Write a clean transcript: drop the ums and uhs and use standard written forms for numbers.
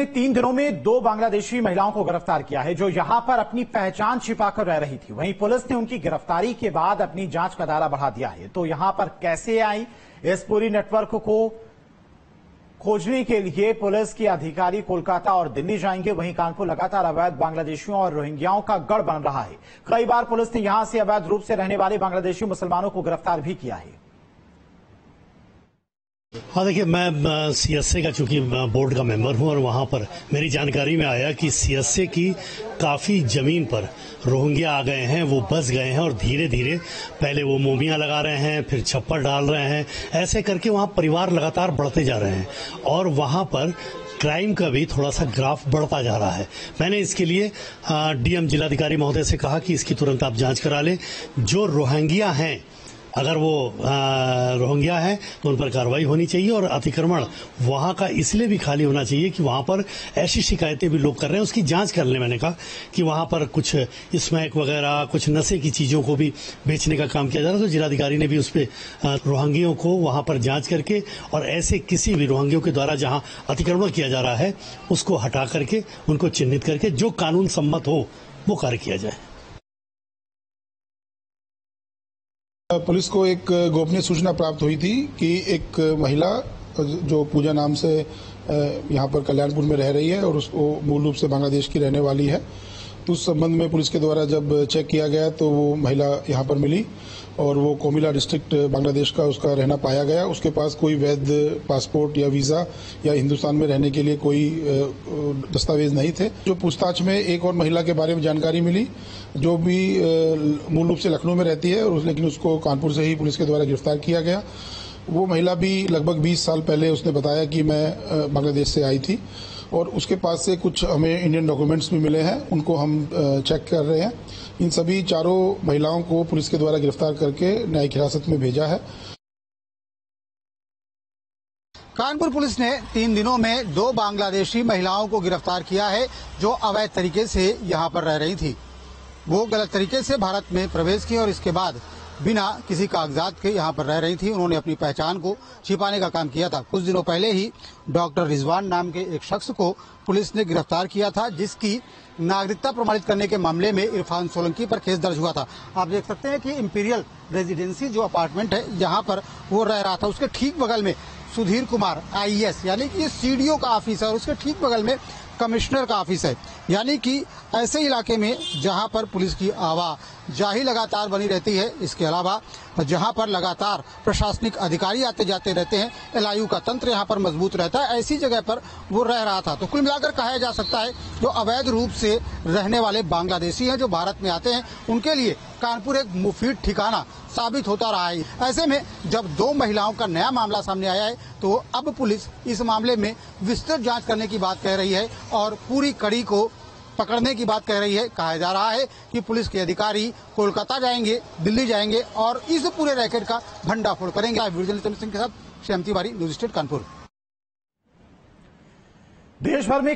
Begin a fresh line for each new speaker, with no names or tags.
ने 3 दिनों में 2 बांग्लादेशी महिलाओं को गिरफ्तार किया है जो यहां पर अपनी पहचान छिपाकर रह रही थी। वहीं पुलिस ने उनकी गिरफ्तारी के बाद अपनी जांच का दायरा बढ़ा दिया है। तो यहां पर कैसे आई, इस पूरी नेटवर्क को खोजने के लिए पुलिस के अधिकारी कोलकाता और दिल्ली जाएंगे। वहीं कानपुर लगातार अवैध बांग्लादेशियों और रोहिंग्याओं का गढ़ बन रहा है। कई बार पुलिस ने यहां से अवैध रूप से रहने वाले बांग्लादेशी मुसलमानों को गिरफ्तार भी किया है।
हाँ, देखिए, मैं सीएसए का चूंकि बोर्ड का मेंबर हूं और वहां पर मेरी जानकारी में आया कि सीएसए की काफी जमीन पर रोहिंग्या आ गए हैं, वो बस गए हैं और धीरे धीरे पहले वो मोमियां लगा रहे हैं, फिर छप्पर डाल रहे हैं, ऐसे करके वहां परिवार लगातार बढ़ते जा रहे हैं और वहां पर क्राइम का भी थोड़ा सा ग्राफ बढ़ता जा रहा है। मैंने इसके लिए डीएम जिलाधिकारी महोदय से कहा कि इसकी तुरंत आप जांच करा लें। जो रोहिंग्या हैं, अगर वो रोहिंग्या है तो उन पर कार्रवाई होनी चाहिए और अतिक्रमण वहां का इसलिए भी खाली होना चाहिए कि वहां पर ऐसी शिकायतें भी लोग कर रहे हैं, उसकी जांच कर ले। मैंने कहा कि वहां पर कुछ स्मैक वगैरह, कुछ नशे की चीजों को भी बेचने का काम किया जा रहा है। तो जिलाधिकारी ने भी उस पर रोहिंग्यों को वहां पर जांच करके और ऐसे किसी भी रोहिंग्यों के द्वारा जहां अतिक्रमण किया जा रहा है उसको हटा करके उनको चिन्हित करके जो कानून सम्मत हो वो कार्य किया जाए।
पुलिस को एक गोपनीय सूचना प्राप्त हुई थी कि एक महिला जो पूजा नाम से यहाँ पर कल्याणपुर में रह रही है और उसको मूल रूप से बांग्लादेश की रहने वाली है। तो उस संबंध में पुलिस के द्वारा जब चेक किया गया तो वो महिला यहाँ पर मिली और वो कोमिला डिस्ट्रिक्ट बांग्लादेश का उसका रहना पाया गया। उसके पास कोई वैध पासपोर्ट या वीजा या हिंदुस्तान में रहने के लिए कोई दस्तावेज नहीं थे। जो पूछताछ में एक और महिला के बारे में जानकारी मिली जो भी मूल रूप से लखनऊ में रहती है, और लेकिन उसको कानपुर से ही पुलिस के द्वारा गिरफ्तार किया गया। वो महिला भी लगभग 20 साल पहले उसने बताया कि मैं बांग्लादेश से आई थी और उसके पास से कुछ हमें इंडियन डॉक्यूमेंट्स भी मिले हैं, उनको हम चेक कर रहे हैं। इन सभी चारों महिलाओं को पुलिस के द्वारा गिरफ्तार करके न्यायिक हिरासत में भेजा है।
कानपुर पुलिस ने 3 दिनों में 2 बांग्लादेशी महिलाओं को गिरफ्तार किया है जो अवैध तरीके से यहां पर रह रही थी। वो गलत तरीके से भारत में प्रवेश किए और इसके बाद बिना किसी कागजात के यहाँ पर रह रही थी। उन्होंने अपनी पहचान को छिपाने का काम किया था। कुछ दिनों पहले ही डॉक्टर रिजवान नाम के एक शख्स को पुलिस ने गिरफ्तार किया था जिसकी नागरिकता प्रमाणित करने के मामले में इरफान सोलंकी पर केस दर्ज हुआ था। आप देख सकते हैं कि इंपीरियल रेजिडेंसी जो अपार्टमेंट है जहाँ पर वो रह रहा था, उसके ठीक बगल में सुधीर कुमार IAS यानी कि सीडीओ का ऑफिस है और उसके ठीक बगल में कमिश्नर का ऑफिस है। यानी कि ऐसे इलाके में जहां पर पुलिस की आवाजाही लगातार बनी रहती है, इसके अलावा जहां पर लगातार प्रशासनिक अधिकारी आते जाते रहते हैं, LIU का तंत्र यहां पर मजबूत रहता है, ऐसी जगह पर वो रह रहा था। तो कुल मिलाकर कहा जा सकता है जो अवैध रूप से रहने वाले बांग्लादेशी हैं जो भारत में आते हैं, उनके लिए कानपुर एक मुफीद ठिकाना साबित होता रहा है। ऐसे में जब 2 महिलाओं का नया मामला सामने आया है तो अब पुलिस इस मामले में विस्तृत जांच करने की बात कह रही है और पूरी कड़ी को पकड़ने की बात कह रही है। कहा जा रहा है कि पुलिस के अधिकारी कोलकाता जाएंगे, दिल्ली जाएंगे और इस पूरे रैकेट का भंडाफोड़ करेंगे। वीडियो सिंह के साथ श्याम तिवारी, न्यूज स्टेट कानपुर।
देश भर में